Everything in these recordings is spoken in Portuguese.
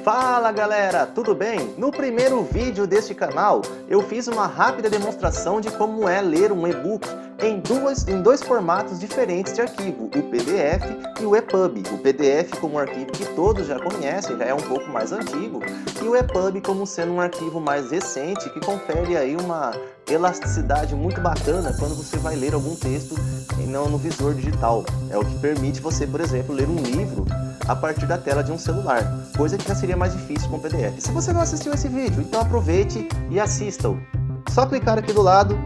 Fala galera, tudo bem? No primeiro vídeo deste canal, eu fiz uma rápida demonstração de como é ler um e-book em dois formatos diferentes de arquivo, o PDF e o EPUB. O PDF como um arquivo que todos já conhecem, já é um pouco mais antigo, e o EPUB como sendo um arquivo mais recente, que confere aí uma elasticidade muito bacana quando você vai ler algum texto e não no visor digital. É o que permite você, por exemplo, ler um livro a partir da tela de um celular, coisa que já seria mais difícil com o PDF. Se você não assistiu esse vídeo, então aproveite e assista-o. Só clicar aqui do lado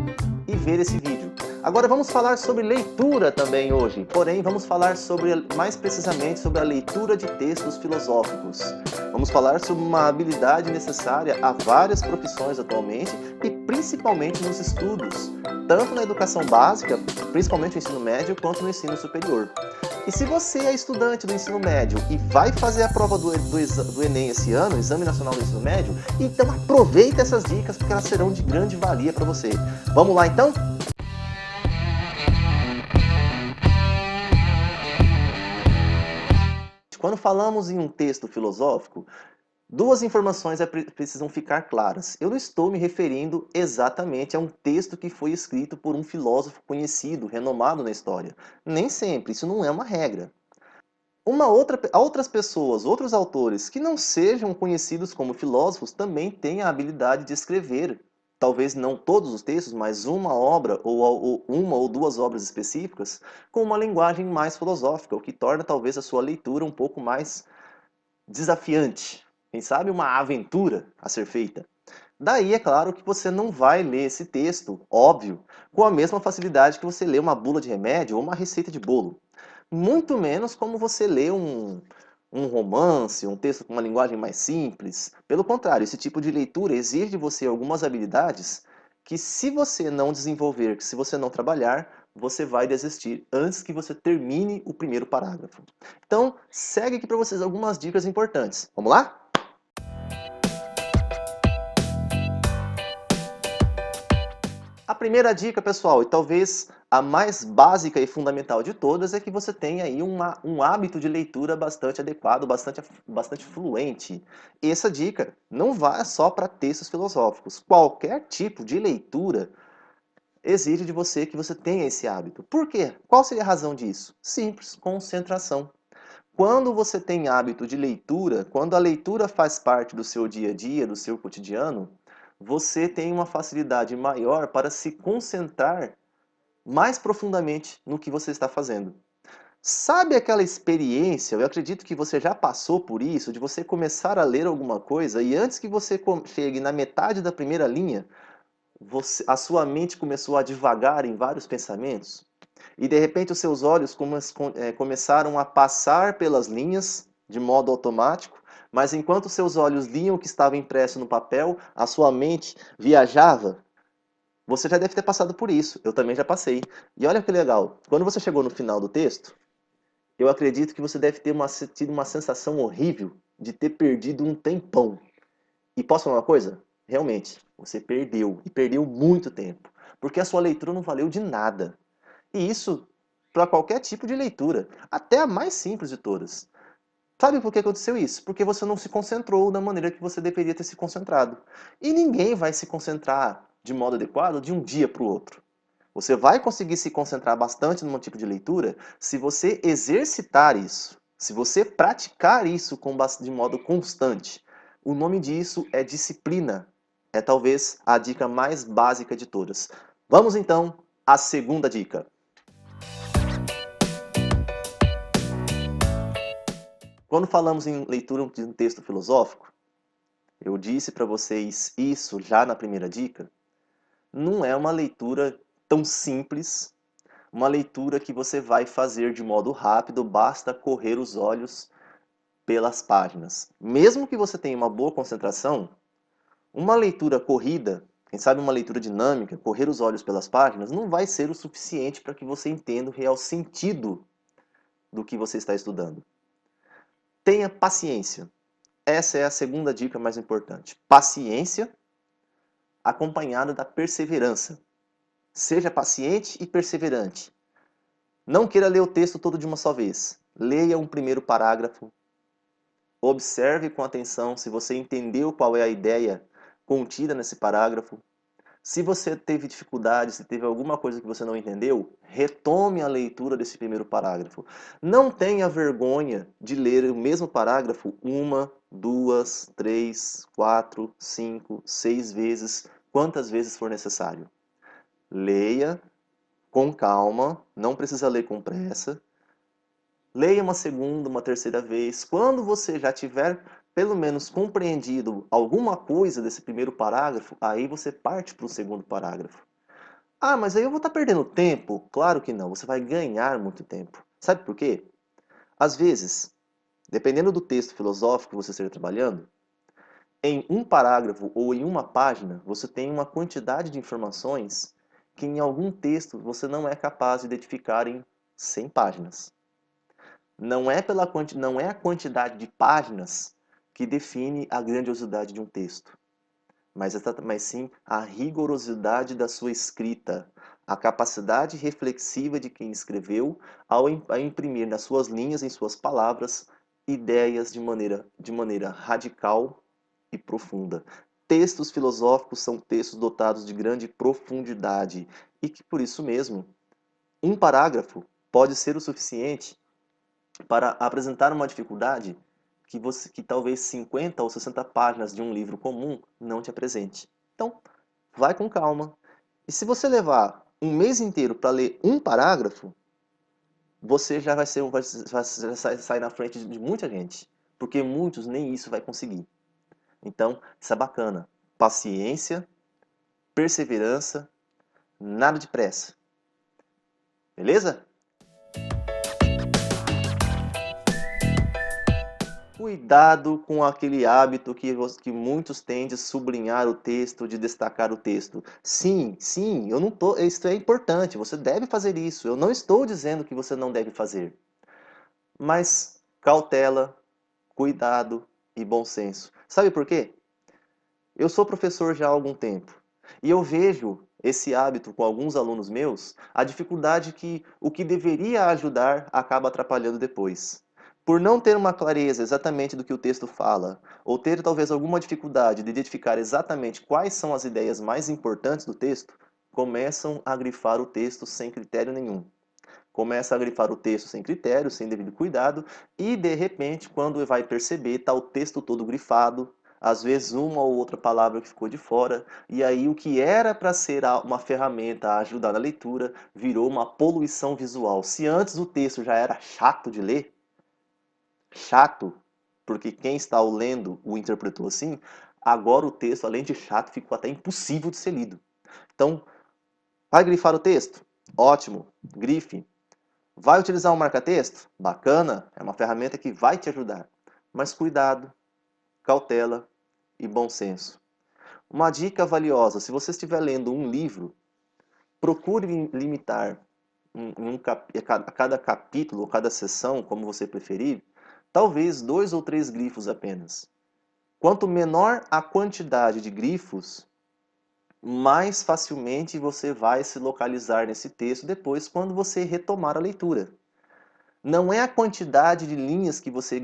e ver esse vídeo. Agora vamos falar sobre leitura também hoje, porém vamos falar mais precisamente sobre a leitura de textos filosóficos. Vamos falar sobre uma habilidade necessária a várias profissões atualmente e principalmente nos estudos, tanto na educação básica, principalmente no ensino médio, quanto no ensino superior. E se você é estudante do ensino médio e vai fazer a prova do Enem esse ano, Exame Nacional do Ensino Médio, então aproveita essas dicas porque elas serão de grande valia para você. Vamos lá então? Quando falamos em um texto filosófico, duas informações precisam ficar claras. Eu não estou me referindo exatamente a um texto que foi escrito por um filósofo conhecido, renomado na história. Nem sempre, isso não é uma regra. Outras pessoas, outros autores que não sejam conhecidos como filósofos também têm a habilidade de escrever, talvez não todos os textos, mas uma obra ou uma ou duas obras específicas, com uma linguagem mais filosófica, o que torna talvez a sua leitura um pouco mais desafiante. Quem sabe uma aventura a ser feita. Daí é claro que você não vai ler esse texto, óbvio, com a mesma facilidade que você lê uma bula de remédio ou uma receita de bolo. Muito menos como você lê um romance, um texto com uma linguagem mais simples. Pelo contrário, esse tipo de leitura exige de você algumas habilidades que se você não desenvolver, que se você não trabalhar, você vai desistir antes que você termine o primeiro parágrafo. Então, segue aqui para vocês algumas dicas importantes. Vamos lá? A primeira dica, pessoal, e talvez a mais básica e fundamental de todas, é que você tenha aí um hábito de leitura bastante adequado, bastante fluente. Essa dica não vai só para textos filosóficos. Qualquer tipo de leitura exige de você que você tenha esse hábito. Por quê? Qual seria a razão disso? Simples, concentração. Quando você tem hábito de leitura, quando a leitura faz parte do seu dia a dia, do seu cotidiano, você tem uma facilidade maior para se concentrar mais profundamente no que você está fazendo. Sabe aquela experiência, eu acredito que você já passou por isso, de você começar a ler alguma coisa e antes que você chegue na metade da primeira linha, a sua mente começou a divagar em vários pensamentos? E de repente os seus olhos começaram a passar pelas linhas de modo automático, mas enquanto seus olhos liam o que estava impresso no papel, a sua mente viajava. Você já deve ter passado por isso, eu também já passei. E olha que legal, quando você chegou no final do texto, eu acredito que você deve ter tido uma sensação horrível de ter perdido um tempão. E posso falar uma coisa? Realmente, você perdeu, e perdeu muito tempo, porque a sua leitura não valeu de nada. E isso para qualquer tipo de leitura, até a mais simples de todas. Sabe por que aconteceu isso? Porque você não se concentrou da maneira que você deveria ter se concentrado. E ninguém vai se concentrar de modo adequado de um dia para o outro. Você vai conseguir se concentrar bastante num tipo de leitura se você exercitar isso, se você praticar isso de modo constante. O nome disso é disciplina. É talvez a dica mais básica de todas. Vamos então à segunda dica. Quando falamos em leitura de um texto filosófico, eu disse para vocês isso já na primeira dica, não é uma leitura tão simples, uma leitura que você vai fazer de modo rápido, basta correr os olhos pelas páginas. Mesmo que você tenha uma boa concentração, uma leitura corrida, quem sabe uma leitura dinâmica, correr os olhos pelas páginas, não vai ser o suficiente para que você entenda o real sentido do que você está estudando. Tenha paciência. Essa é a segunda dica mais importante. Paciência acompanhada da perseverança. Seja paciente e perseverante. Não queira ler o texto todo de uma só vez. Leia um primeiro parágrafo. Observe com atenção se você entendeu qual é a ideia contida nesse parágrafo. Se você teve dificuldade, se teve alguma coisa que você não entendeu, retome a leitura desse primeiro parágrafo. Não tenha vergonha de ler o mesmo parágrafo uma, duas, três, quatro, cinco, seis vezes, quantas vezes for necessário. Leia com calma, não precisa ler com pressa. Leia uma segunda, uma terceira vez. Quando você já tiver pelo menos compreendido alguma coisa desse primeiro parágrafo, aí você parte para o segundo parágrafo. Ah, mas aí eu vou estar perdendo tempo? Claro que não, você vai ganhar muito tempo. Sabe por quê? Às vezes, dependendo do texto filosófico que você esteja trabalhando, em um parágrafo ou em uma página, você tem uma quantidade de informações que em algum texto você não é capaz de identificar em 100 páginas. Não é a quantidade de páginas que define a grandiosidade de um texto, mas sim a rigorosidade da sua escrita, a capacidade reflexiva de quem escreveu ao imprimir nas suas linhas, em suas palavras, ideias de maneira radical e profunda. Textos filosóficos são textos dotados de grande profundidade e que, por isso mesmo, um parágrafo pode ser o suficiente para apresentar uma dificuldade que talvez 50 ou 60 páginas de um livro comum não te apresente. Então, vai com calma. E se você levar um mês inteiro para ler um parágrafo, você já vai sair na frente de muita gente, porque muitos nem isso vai conseguir. Então, isso é bacana. Paciência, perseverança, nada de pressa. Beleza? Cuidado com aquele hábito que muitos têm de sublinhar o texto, de destacar o texto. Sim, sim, eu não tô, isso é importante, você deve fazer isso. Eu não estou dizendo que você não deve fazer. Mas cautela, cuidado e bom senso. Sabe por quê? Eu sou professor já há algum tempo e eu vejo esse hábito com alguns alunos meus, a dificuldade que o que deveria ajudar acaba atrapalhando depois. Por não ter uma clareza exatamente do que o texto fala, ou ter talvez alguma dificuldade de identificar exatamente quais são as ideias mais importantes do texto, começam a grifar o texto sem critério nenhum. Começa a grifar o texto sem critério, sem devido cuidado, e de repente, quando vai perceber, está o texto todo grifado, às vezes uma ou outra palavra que ficou de fora, e aí o que era para ser uma ferramenta a ajudar na leitura, virou uma poluição visual. Se antes o texto já era chato de ler, chato, porque quem está o lendo o interpretou assim, agora o texto, além de chato, ficou até impossível de ser lido. Então, vai grifar o texto? Ótimo, grife. Vai utilizar um marca-texto? Bacana, é uma ferramenta que vai te ajudar. Mas cuidado, cautela e bom senso. Uma dica valiosa: se você estiver lendo um livro, procure limitar a cada capítulo ou cada seção, como você preferir, talvez 2 ou 3 grifos apenas. Quanto menor a quantidade de grifos, mais facilmente você vai se localizar nesse texto depois quando você retomar a leitura. Não é a quantidade de linhas que você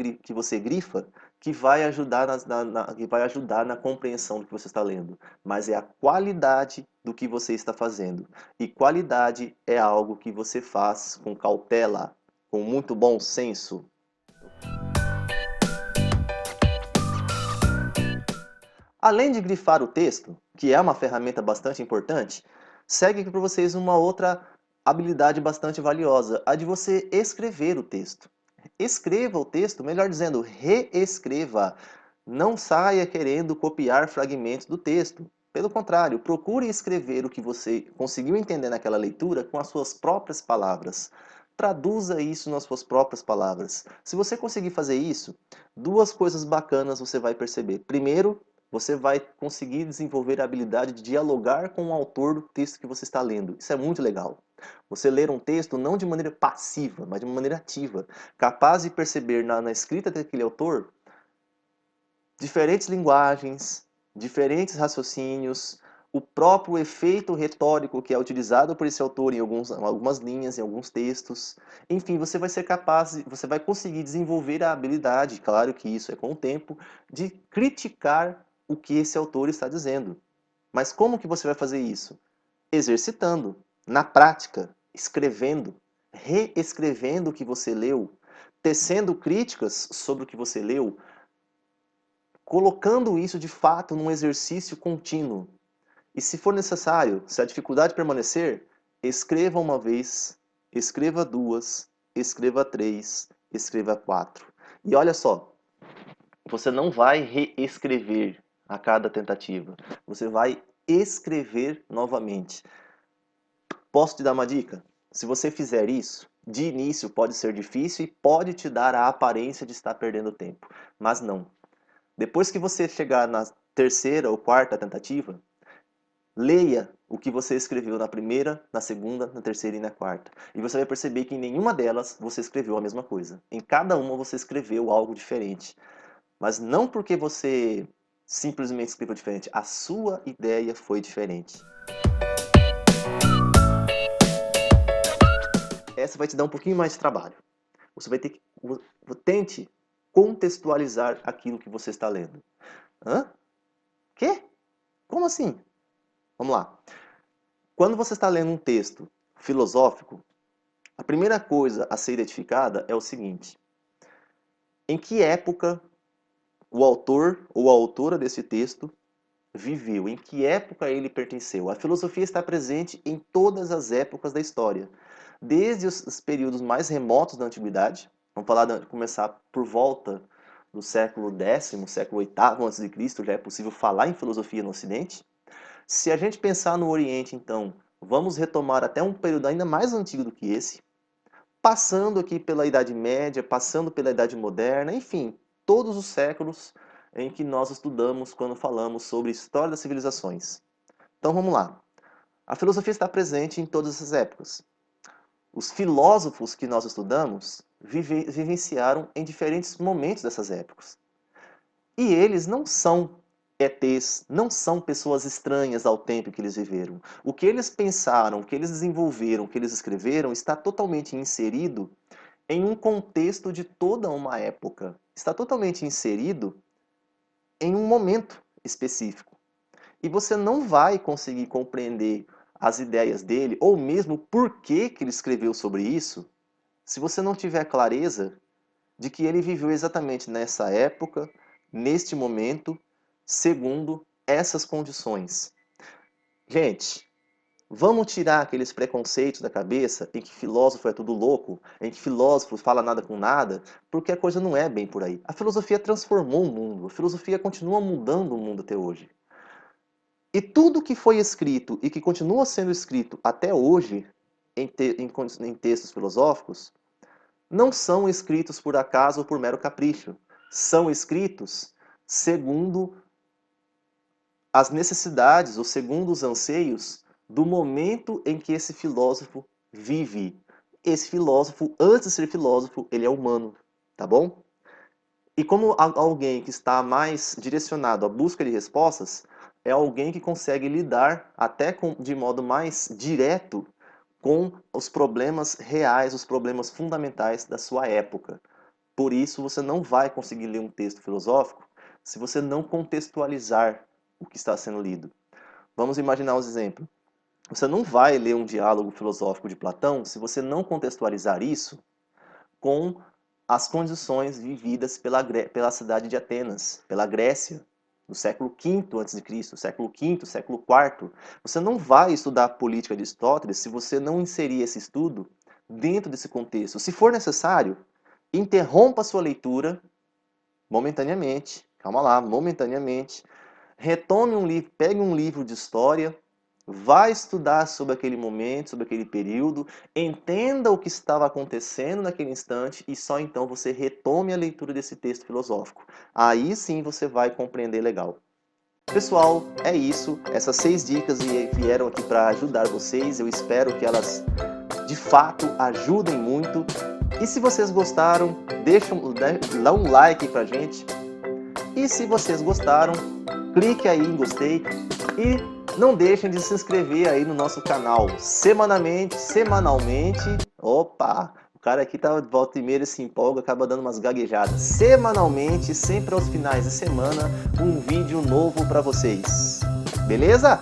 grifa que vai ajudar que vai ajudar na compreensão do que você está lendo, mas é a qualidade do que você está fazendo. E qualidade é algo que você faz com cautela, com muito bom senso. Além de grifar o texto, que é uma ferramenta bastante importante, segue aqui para vocês uma outra habilidade bastante valiosa, a de você escrever o texto. Escreva o texto, melhor dizendo, reescreva. Não saia querendo copiar fragmentos do texto. Pelo contrário, procure escrever o que você conseguiu entender naquela leitura com as suas próprias palavras. Traduza isso nas suas próprias palavras. Se você conseguir fazer isso, duas coisas bacanas você vai perceber. Primeiro, você vai conseguir desenvolver a habilidade de dialogar com o autor do texto que você está lendo. Isso é muito legal. Você ler um texto não de maneira passiva, mas de uma maneira ativa, capaz de perceber na escrita daquele autor diferentes linguagens, diferentes raciocínios, o próprio efeito retórico que é utilizado por esse autor em algumas linhas, em alguns textos. Enfim, você vai ser capaz, você vai conseguir desenvolver a habilidade, claro que isso é com o tempo, de criticar o que esse autor está dizendo. Mas como que você vai fazer isso? Exercitando, na prática, escrevendo, reescrevendo o que você leu, tecendo críticas sobre o que você leu, colocando isso de fato num exercício contínuo. E se for necessário, se a dificuldade permanecer, escreva uma vez, escreva duas, escreva três, escreva quatro. E olha só, você não vai reescrever a cada tentativa, você vai escrever novamente. Posso te dar uma dica? Se você fizer isso, de início pode ser difícil e pode te dar a aparência de estar perdendo tempo, mas não. Depois que você chegar na terceira ou quarta tentativa, leia o que você escreveu na primeira, na segunda, na terceira e na quarta. E você vai perceber que em nenhuma delas você escreveu a mesma coisa. Em cada uma você escreveu algo diferente. Mas não porque você simplesmente escreveu diferente, a sua ideia foi diferente. Essa vai te dar um pouquinho mais de trabalho. Você vai ter que... Tente contextualizar aquilo que você está lendo. Hã? Quê? Como assim? Vamos lá. Quando você está lendo um texto filosófico, a primeira coisa a ser identificada é o seguinte: em que época o autor ou a autora desse texto viveu? Em que época ele pertenceu? A filosofia está presente em todas as épocas da história, desde os períodos mais remotos da antiguidade. Vamos começar por volta do século X, século VIII a.C., já é possível falar em filosofia no Ocidente. Se a gente pensar no Oriente, então, vamos retomar até um período ainda mais antigo do que esse, passando aqui pela Idade Média, passando pela Idade Moderna, enfim, todos os séculos em que nós estudamos quando falamos sobre história das civilizações. Então vamos lá. A filosofia está presente em todas essas épocas. Os filósofos que nós estudamos vivenciaram em diferentes momentos dessas épocas. E eles não são ETs, não são pessoas estranhas ao tempo que eles viveram. O que eles pensaram, o que eles desenvolveram, o que eles escreveram está totalmente inserido em um contexto de toda uma época. Está totalmente inserido em um momento específico. E você não vai conseguir compreender as ideias dele, ou mesmo por que ele escreveu sobre isso, se você não tiver clareza de que ele viveu exatamente nessa época, neste momento, segundo essas condições. Gente, vamos tirar aqueles preconceitos da cabeça em que filósofo é tudo louco, em que filósofo fala nada com nada, porque a coisa não é bem por aí. A filosofia transformou o mundo, a filosofia continua mudando o mundo até hoje. E tudo que foi escrito e que continua sendo escrito até hoje em textos filosóficos não são escritos por acaso ou por mero capricho. São escritos segundo as necessidades ou segundo os anseios do momento em que esse filósofo vive. Esse filósofo, antes de ser filósofo, ele é humano, tá bom? E como alguém que está mais direcionado à busca de respostas, é alguém que consegue lidar até de modo mais direto com os problemas reais, os problemas fundamentais da sua época. Por isso, você não vai conseguir ler um texto filosófico se você não contextualizar o que está sendo lido. Vamos imaginar um exemplo. Você não vai ler um diálogo filosófico de Platão se você não contextualizar isso com as condições vividas pela cidade de Atenas, pela Grécia, no século V a.C., século V, século IV. Você não vai estudar a política de Aristóteles se você não inserir esse estudo dentro desse contexto. Se for necessário, interrompa a sua leitura momentaneamente, calma lá, momentaneamente, retome um livro, pegue um livro de história, vá estudar sobre aquele momento, sobre aquele período, entenda o que estava acontecendo naquele instante e só então você retome a leitura desse texto filosófico. Aí sim você vai compreender legal. Pessoal, é isso. Essas 6 dicas vieram aqui para ajudar vocês. Eu espero que elas de fato ajudem muito. E se vocês gostaram, dá um like pra gente. E se vocês gostaram, clique aí em gostei e Não deixem de se inscrever aí no nosso canal semanalmente. Opa! O cara aqui tá volta e meia, ele se empolga, acaba dando umas gaguejadas. Semanalmente, sempre aos finais de semana, um vídeo novo para vocês. Beleza?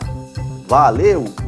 Valeu!